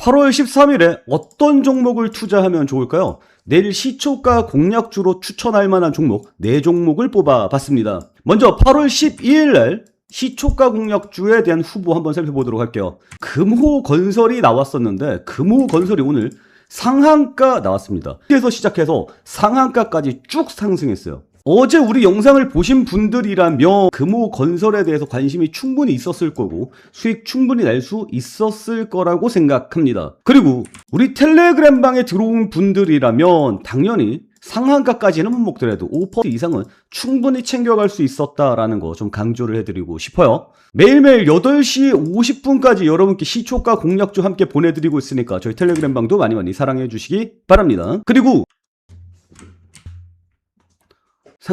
8월 13일에 어떤 종목을 투자하면 좋을까요? 내일 시초가 공략주로 추천할 만한 종목 4종목을 뽑아봤습니다. 먼저 8월 12일날 시초가 공략주에 대한 후보 한번 살펴보도록 할게요. 금호건설이 나왔었는데 금호건설이 오늘 상한가 나왔습니다. 그래서 시작해서 상한가까지 쭉 상승했어요. 어제 우리 영상을 보신 분들이라면 금호건설에 대해서 관심이 충분히 있었을 거고 수익 충분히 낼 수 있었을 거라고 생각합니다. 그리고 우리 텔레그램 방에 들어온 분들이라면 당연히 상한가까지는 못 먹더라도 5% 이상은 충분히 챙겨갈 수 있었다라는 거 좀 강조를 해드리고 싶어요. 매일매일 8시 50분까지 여러분께 시초가 공략주 함께 보내드리고 있으니까 저희 텔레그램 방도 많이 사랑해 주시기 바랍니다. 그리고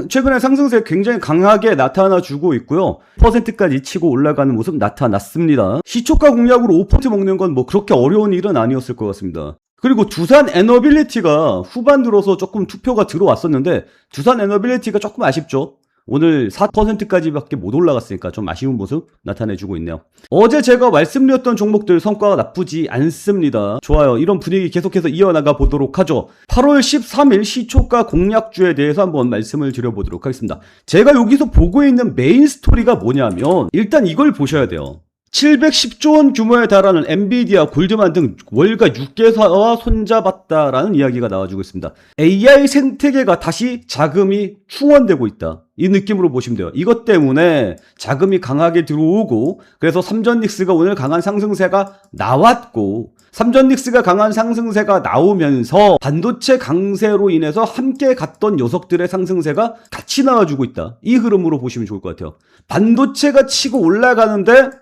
최근에 상승세 굉장히 강하게 나타나주고 있고요. 퍼센트까지 치고 올라가는 모습 나타났습니다. 시초가 공략으로 5% 먹는 건 뭐 그렇게 어려운 일은 아니었을 것 같습니다. 그리고 두산 에너빌리티가 후반 들어서 조금 투표가 들어왔었는데 두산 에너빌리티가 조금 아쉽죠. 오늘 4%까지밖에 못 올라갔으니까 좀 아쉬운 모습 나타내주고 있네요. 어제 제가 말씀드렸던 종목들 성과가 나쁘지 않습니다. 좋아요. 이런 분위기 계속해서 이어나가 보도록 하죠. 8월 13일 시초가 공략주에 대해서 한번 말씀을 드려보도록 하겠습니다. 제가 여기서 보고 있는 메인 스토리가 뭐냐면 일단 이걸 보셔야 돼요. 710조 원 규모에 달하는 엔비디아, 골드만 등 월가 6개사와 손잡았다라는 이야기가 나와주고 있습니다. AI 생태계가 다시 자금이 충원되고 있다. 이 느낌으로 보시면 돼요. 이것 때문에 자금이 강하게 들어오고 그래서 삼전닉스가 오늘 강한 상승세가 나왔고 삼전닉스가 강한 상승세가 나오면서 반도체 강세로 인해서 함께 갔던 녀석들의 상승세가 같이 나와주고 있다. 이 흐름으로 보시면 좋을 것 같아요. 반도체가 치고 올라가는데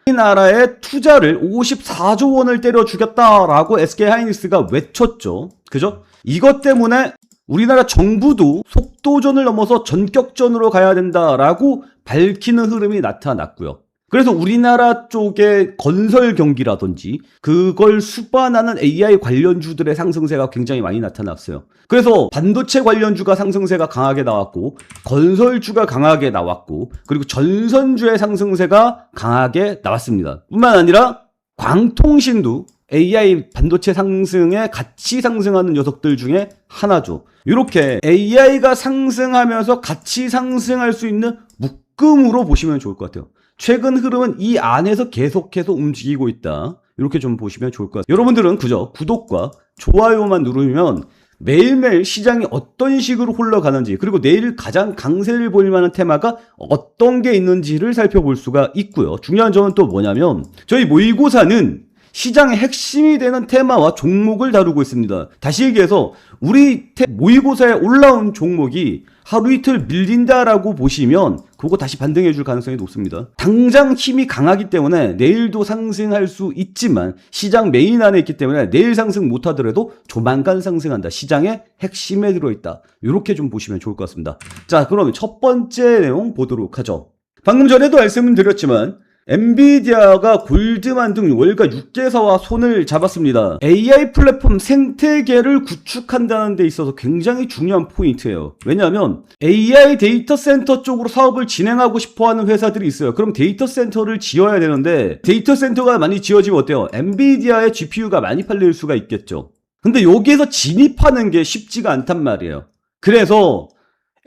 우리나라의 투자를 54조 원을 때려 죽였다라고 SK하이닉스가 외쳤죠. 그죠? 이것 때문에 우리나라 정부도 속도전을 넘어서 전격전으로 가야 된다라고 밝히는 흐름이 나타났고요. 그래서 우리나라 쪽의 건설 경기라든지 그걸 수반하는 AI 관련주들의 상승세가 굉장히 많이 나타났어요. 그래서 반도체 관련주가 상승세가 강하게 나왔고 건설주가 강하게 나왔고 그리고 전선주의 상승세가 강하게 나왔습니다. 뿐만 아니라 광통신도 AI 반도체 상승에 같이 상승하는 녀석들 중에 하나죠. 이렇게 AI가 상승하면서 같이 상승할 수 있는 묶음으로 보시면 좋을 것 같아요. 최근 흐름은 이 안에서 계속해서 움직이고 있다. 이렇게 좀 보시면 좋을 것 같아요. 여러분들은 그저 구독과 좋아요만 누르면 매일매일 시장이 어떤 식으로 흘러가는지 그리고 내일 가장 강세를 보일 만한 테마가 어떤 게 있는지를 살펴볼 수가 있고요. 중요한 점은 또 뭐냐면 저희 모의고사는 시장의 핵심이 되는 테마와 종목을 다루고 있습니다. 다시 얘기해서 우리 모의고사에 올라온 종목이 하루 이틀 밀린다라고 보시면 그거 다시 반등해 줄 가능성이 높습니다. 당장 힘이 강하기 때문에 내일도 상승할 수 있지만 시장 메인 안에 있기 때문에 내일 상승 못하더라도 조만간 상승한다. 시장의 핵심에 들어있다. 이렇게 좀 보시면 좋을 것 같습니다. 자, 그러면 첫 번째 내용 보도록 하죠. 방금 전에도 말씀드렸지만 엔비디아가 골드만 등 월가 6개사와 손을 잡았습니다. AI 플랫폼 생태계를 구축한다는 데 있어서 굉장히 중요한 포인트예요. 왜냐하면 AI 데이터 센터 쪽으로 사업을 진행하고 싶어하는 회사들이 있어요. 그럼 데이터 센터를 지어야 되는데 데이터 센터가 많이 지어지면 어때요? 엔비디아의 GPU가 많이 팔릴 수가 있겠죠. 근데 여기에서 진입하는 게 쉽지가 않단 말이에요. 그래서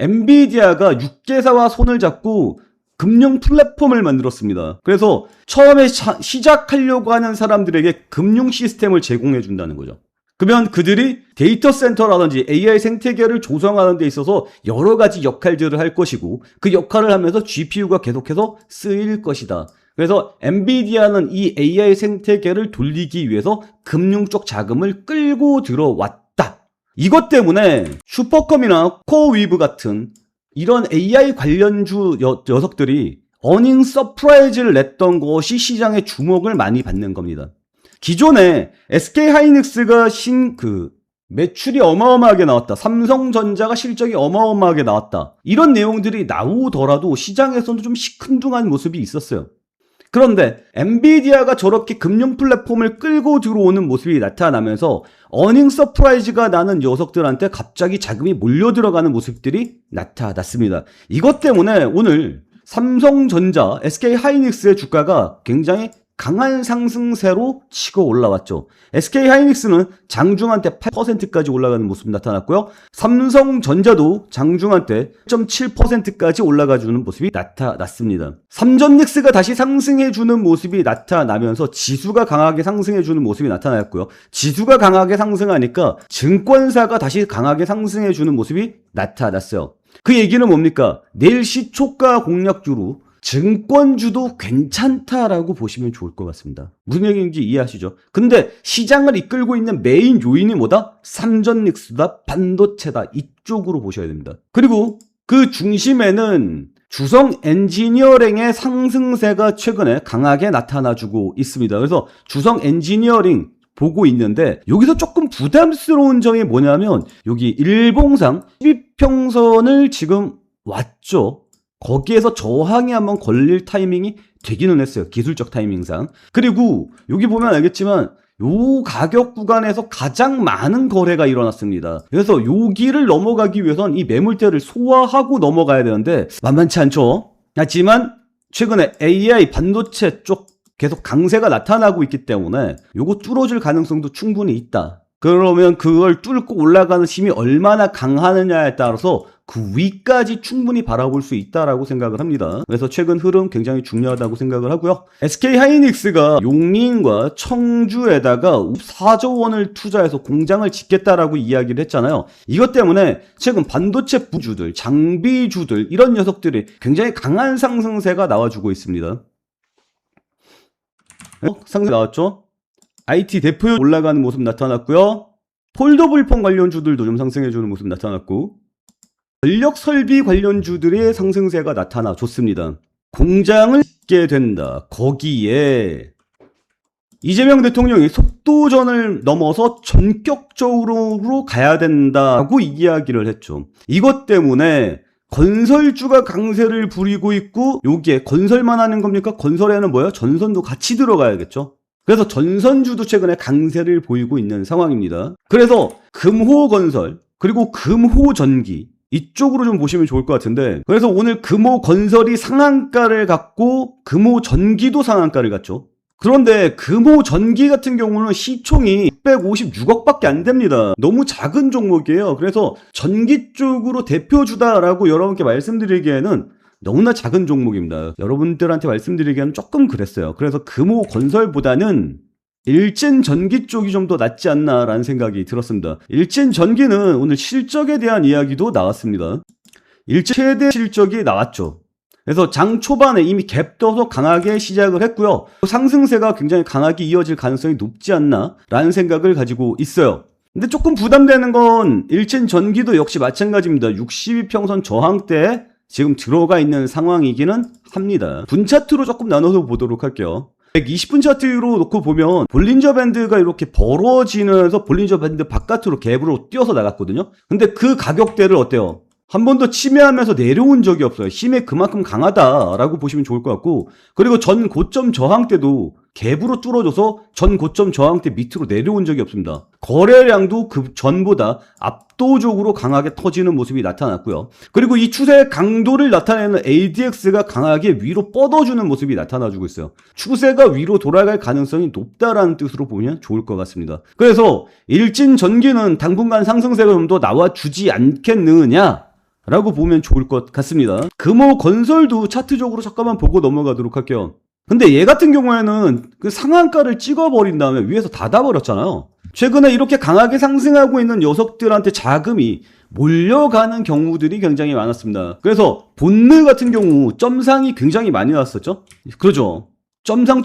엔비디아가 6개사와 손을 잡고 금융 플랫폼을 만들었습니다. 그래서 처음에 시작하려고 하는 사람들에게 금융 시스템을 제공해 준다는 거죠. 그러면 그들이 데이터 센터라든지 AI 생태계를 조성하는 데 있어서 여러 가지 역할들을 할 것이고 그 역할을 하면서 GPU가 계속해서 쓰일 것이다. 그래서 엔비디아는 이 AI 생태계를 돌리기 위해서 금융 쪽 자금을 끌고 들어왔다. 이것 때문에 슈퍼컴이나 코어위브 같은 이런 AI 관련주 녀석들이 어닝 서프라이즈를 냈던 것이 시장의 주목을 많이 받는 겁니다. 기존에 SK하이닉스가 매출이 어마어마하게 나왔다. 삼성전자가 실적이 어마어마하게 나왔다. 이런 내용들이 나오더라도 시장에서는 좀 시큰둥한 모습이 있었어요. 그런데 엔비디아가 저렇게 금융 플랫폼을 끌고 들어오는 모습이 나타나면서 어닝 서프라이즈가 나는 녀석들한테 갑자기 자금이 몰려 들어가는 모습들이 나타났습니다. 이것 때문에 오늘 삼성전자, SK하이닉스의 주가가 굉장히 강한 상승세로 치고 올라왔죠. SK하이닉스는 장중한 때 8%까지 올라가는 모습이 나타났고요. 삼성전자도 장중한 때 1.7%까지 올라가주는 모습이 나타났습니다. 삼전닉스가 다시 상승해주는 모습이 나타나면서 지수가 강하게 상승해주는 모습이 나타났고요. 지수가 강하게 상승하니까 증권사가 다시 강하게 상승해주는 모습이 나타났어요. 그 얘기는 뭡니까? 내일 시초가 공략주로 증권주도 괜찮다라고 보시면 좋을 것 같습니다. 무슨 얘기인지 이해하시죠? 근데 시장을 이끌고 있는 메인 요인이 뭐다? 삼전닉스다, 반도체다, 이쪽으로 보셔야 됩니다. 그리고 그 중심에는 주성 엔지니어링의 상승세가 최근에 강하게 나타나주고 있습니다. 그래서 주성 엔지니어링 보고 있는데 여기서 조금 부담스러운 점이 뭐냐면 여기 일봉상 12평선을 지금 왔죠. 거기에서 저항이 한번 걸릴 타이밍이 되기는 했어요. 기술적 타이밍상. 그리고 여기 보면 알겠지만 요 가격 구간에서 가장 많은 거래가 일어났습니다. 그래서 여기를 넘어가기 위해선 이 매물대를 소화하고 넘어가야 되는데 만만치 않죠. 하지만 최근에 AI 반도체 쪽 계속 강세가 나타나고 있기 때문에 요거 뚫어줄 가능성도 충분히 있다. 그러면 그걸 뚫고 올라가는 힘이 얼마나 강하느냐에 따라서 그 위까지 충분히 바라볼 수 있다라고 생각을 합니다. 그래서 최근 흐름 굉장히 중요하다고 생각을 하고요. SK하이닉스가 용인과 청주에다가 4조 원을 투자해서 공장을 짓겠다라고 이야기를 했잖아요. 이것 때문에 최근 반도체 부주들, 장비주들 이런 녀석들이 굉장히 강한 상승세가 나와주고 있습니다. 상승 나왔죠? IT 대표율 올라가는 모습 나타났고요. 폴더블 폰 관련주들도 좀 상승해주는 모습 나타났고 전력 설비 관련주들의 상승세가 나타나줬습니다. 공장을 짓게 된다. 거기에 이재명 대통령이 속도전을 넘어서 전격적으로 가야 된다고 이야기를 했죠. 이것 때문에 건설주가 강세를 부리고 있고 여기에 건설만 하는 겁니까? 건설에는 뭐예요? 전선도 같이 들어가야겠죠. 그래서 전선주도 최근에 강세를 보이고 있는 상황입니다. 그래서 금호건설 그리고 금호전기 이쪽으로 좀 보시면 좋을 것 같은데 그래서 오늘 금호건설이 상한가를 갖고 금호전기도 상한가를 갖죠. 그런데 금호전기 같은 경우는 시총이 656억밖에 안 됩니다. 너무 작은 종목이에요. 그래서 전기 쪽으로 대표주다라고 여러분께 말씀드리기에는 너무나 작은 종목입니다. 여러분들한테 말씀드리기에는 조금 그랬어요. 그래서 금호건설보다는 일진전기 쪽이 좀 더 낫지 않나라는 생각이 들었습니다. 일진전기는 오늘 실적에 대한 이야기도 나왔습니다. 일진 최대 실적이 나왔죠. 그래서 장 초반에 이미 갭 떠서 강하게 시작을 했고요. 상승세가 굉장히 강하게 이어질 가능성이 높지 않나라는 생각을 가지고 있어요. 근데 조금 부담되는 건 일진전기도 역시 마찬가지입니다. 62평선 저항대에 지금 들어가 있는 상황이기는 합니다. 분차트로 조금 나눠서 보도록 할게요. 120분 차트로 놓고 보면 볼린저 밴드가 이렇게 벌어지면서 볼린저 밴드 바깥으로 갭으로 뛰어서 나갔거든요. 근데 그 가격대를 어때요? 한 번도 침해하면서 내려온 적이 없어요. 힘이 그만큼 강하다라고 보시면 좋을 것 같고 그리고 전 고점 저항대도 갭으로 뚫어줘서 전 고점 저항대 밑으로 내려온 적이 없습니다. 거래량도 그 전보다 압도적으로 강하게 터지는 모습이 나타났고요. 그리고 이 추세의 강도를 나타내는 ADX가 강하게 위로 뻗어주는 모습이 나타나주고 있어요. 추세가 위로 돌아갈 가능성이 높다라는 뜻으로 보면 좋을 것 같습니다. 그래서 일진전기는 당분간 상승세가 좀 더 나와주지 않겠느냐 라고 보면 좋을 것 같습니다. 금호건설도 차트적으로 잠깐만 보고 넘어가도록 할게요. 근데 얘 같은 경우에는 그 상한가를 찍어버린 다음에 위에서 닫아버렸잖아요. 최근에 이렇게 강하게 상승하고 있는 녀석들한테 자금이 몰려가는 경우들이 굉장히 많았습니다. 그래서 본느 같은 경우 점상이 굉장히 많이 났었죠. 그러죠. 점상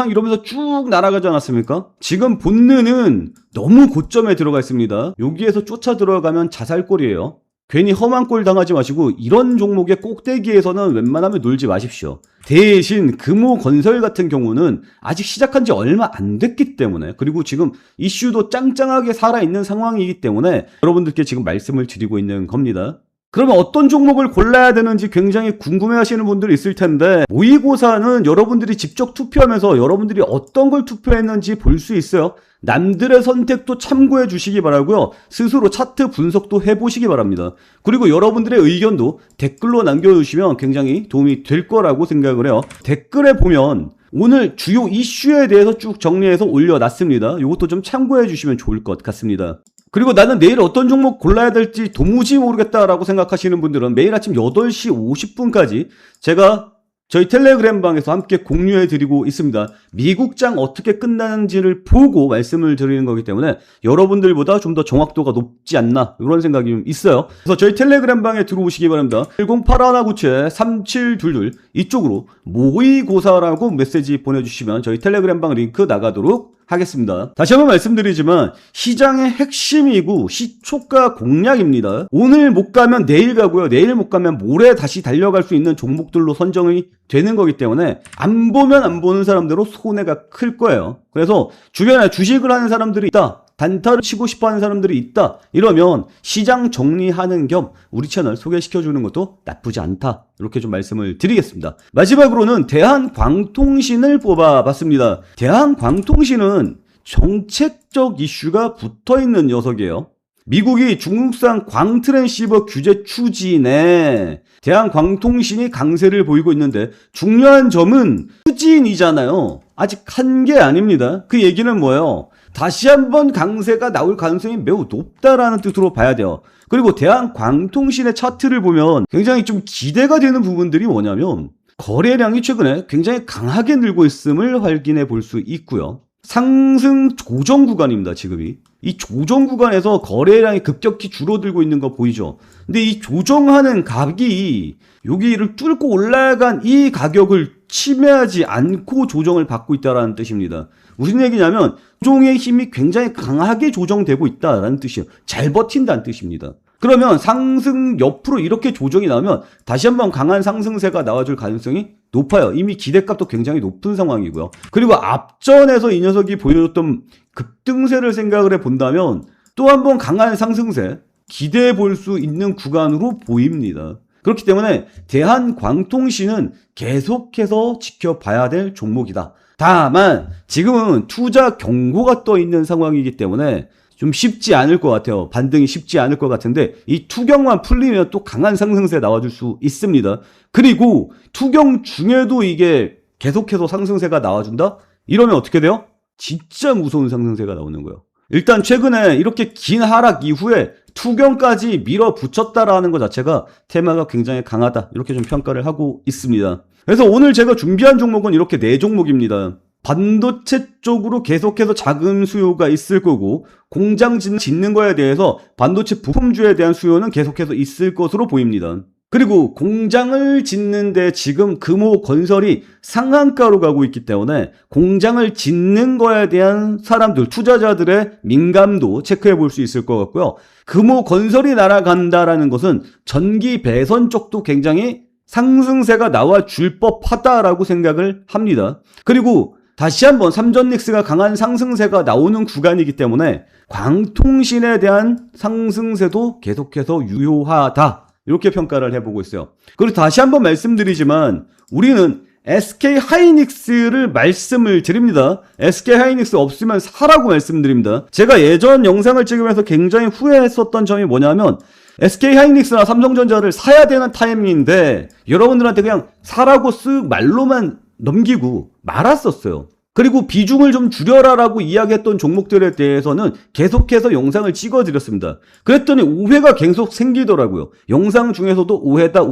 이러면서 쭉 날아가지 않았습니까? 지금 본느는 너무 고점에 들어가 있습니다. 여기에서 쫓아 들어가면 자살골이에요. 괜히 험한 꼴 당하지 마시고 이런 종목의 꼭대기에서는 웬만하면 놀지 마십시오. 대신 금호건설 같은 경우는 아직 시작한 지 얼마 안 됐기 때문에 그리고 지금 이슈도 짱짱하게 살아있는 상황이기 때문에 여러분들께 지금 말씀을 드리고 있는 겁니다. 그러면 어떤 종목을 골라야 되는지 굉장히 궁금해하시는 분들이 있을 텐데 모의고사는 여러분들이 직접 투표하면서 여러분들이 어떤 걸 투표했는지 볼 수 있어요. 남들의 선택도 참고해 주시기 바라고요. 스스로 차트 분석도 해보시기 바랍니다. 그리고 여러분들의 의견도 댓글로 남겨주시면 굉장히 도움이 될 거라고 생각을 해요. 댓글에 보면 오늘 주요 이슈에 대해서 쭉 정리해서 올려놨습니다. 이것도 좀 참고해 주시면 좋을 것 같습니다. 그리고 나는 내일 어떤 종목 골라야 될지 도무지 모르겠다라고 생각하시는 분들은 매일 아침 8시 50분까지 제가 저희 텔레그램 방에서 함께 공유해 드리고 있습니다. 미국장 어떻게 끝나는지를 보고 말씀을 드리는 거기 때문에 여러분들보다 좀 더 정확도가 높지 않나 이런 생각이 좀 있어요. 그래서 저희 텔레그램 방에 들어오시기 바랍니다. 10819-3722 이쪽으로 모의고사라고 메시지 보내주시면 저희 텔레그램 방 링크 나가도록 하겠습니다. 다시 한번 말씀드리지만 시장의 핵심이고 시초가 공략입니다. 오늘 못 가면 내일 가고요. 내일 못 가면 모레 다시 달려갈 수 있는 종목들로 선정이 되는 거기 때문에 안 보면 안 보는 사람대로 손해가 클 거예요. 그래서 주변에 주식을 하는 사람들이 있다, 단타를 치고 싶어 하는 사람들이 있다, 이러면 시장 정리하는 겸 우리 채널 소개시켜주는 것도 나쁘지 않다, 이렇게 좀 말씀을 드리겠습니다. 마지막으로는 대한광통신을 뽑아봤습니다. 대한광통신은 정책적 이슈가 붙어있는 녀석이에요. 미국이 중국산 광트랜시버 규제 추진에 대한광통신이 강세를 보이고 있는데 중요한 점은 추진이잖아요. 아직 한 게 아닙니다. 그 얘기는 뭐예요? 다시 한번 강세가 나올 가능성이 매우 높다라는 뜻으로 봐야 돼요. 그리고 대한광통신의 차트를 보면 굉장히 좀 기대가 되는 부분들이 뭐냐면 거래량이 최근에 굉장히 강하게 늘고 있음을 확인해 볼 수 있고요. 상승 조정 구간입니다, 지금이. 이 조정 구간에서 거래량이 급격히 줄어들고 있는 거 보이죠? 근데 이 조정하는 값이 여기를 뚫고 올라간 이 가격을 침해하지 않고 조정을 받고 있다는 뜻입니다. 무슨 얘기냐면 조정의 힘이 굉장히 강하게 조정되고 있다는 뜻이에요. 잘 버틴다는 뜻입니다. 그러면 상승 옆으로 이렇게 조정이 나오면 다시 한번 강한 상승세가 나와줄 가능성이 높아요. 이미 기대값도 굉장히 높은 상황이고요. 그리고 앞전에서 이 녀석이 보여줬던 급등세를 생각을 해본다면 또 한 번 강한 상승세 기대해 볼 수 있는 구간으로 보입니다. 그렇기 때문에 대한광통신은 계속해서 지켜봐야 될 종목이다. 다만 지금은 투자 경고가 떠 있는 상황이기 때문에 좀 쉽지 않을 것 같아요. 반등이 쉽지 않을 것 같은데 이 투경만 풀리면 또 강한 상승세 나와줄 수 있습니다. 그리고 투경 중에도 이게 계속해서 상승세가 나와준다? 이러면 어떻게 돼요? 진짜 무서운 상승세가 나오는 거예요. 일단 최근에 이렇게 긴 하락 이후에 투경까지 밀어붙였다라는 것 자체가 테마가 굉장히 강하다, 이렇게 좀 평가를 하고 있습니다. 그래서 오늘 제가 준비한 종목은 이렇게 4종목입니다. 반도체 쪽으로 계속해서 자금 수요가 있을 거고 공장 짓는 거에 대해서 반도체 부품주에 대한 수요는 계속해서 있을 것으로 보입니다. 그리고 공장을 짓는데 지금 금호 건설이 상한가로 가고 있기 때문에 공장을 짓는 거에 대한 사람들, 투자자들의 민감도 체크해 볼 수 있을 것 같고요. 금호 건설이 날아간다라는 것은 전기 배선 쪽도 굉장히 상승세가 나와줄 법하다라고 생각을 합니다. 그리고 다시 한번 삼전닉스가 강한 상승세가 나오는 구간이기 때문에 광통신에 대한 상승세도 계속해서 유효하다, 이렇게 평가를 해보고 있어요. 그리고 다시 한번 말씀드리지만 우리는 SK하이닉스를 말씀을 드립니다. SK하이닉스 없으면 사라고 말씀드립니다. 제가 예전 영상을 찍으면서 굉장히 후회했었던 점이 뭐냐면 SK하이닉스나 삼성전자를 사야 되는 타이밍인데 여러분들한테 그냥 사라고 쓱 말로만 넘기고 말았었어요. 그리고 비중을 좀 줄여라라고 이야기했던 종목들에 대해서는 계속해서 영상을 찍어드렸습니다. 그랬더니 오해가 계속 생기더라고요. 영상 중에서도 오해다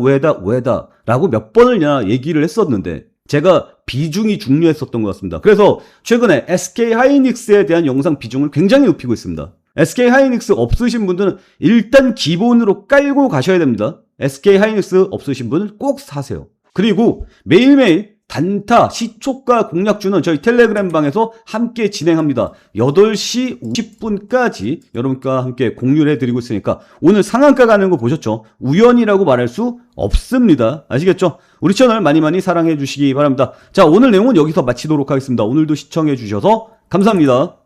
라고 몇 번을 얘기를 했었는데 제가 비중이 중요했었던 것 같습니다. 그래서 최근에 SK하이닉스에 대한 영상 비중을 굉장히 높이고 있습니다. SK하이닉스 없으신 분들은 일단 기본으로 깔고 가셔야 됩니다. SK하이닉스 없으신 분은 꼭 사세요. 그리고 매일매일 단타 시초가 공략주는 저희 텔레그램 방에서 함께 진행합니다. 8시 50분까지 여러분과 함께 공유를 해드리고 있으니까 오늘 상한가 가는 거 보셨죠? 우연이라고 말할 수 없습니다. 아시겠죠? 우리 채널 많이 많이 사랑해 주시기 바랍니다. 자, 오늘 내용은 여기서 마치도록 하겠습니다. 오늘도 시청해 주셔서 감사합니다.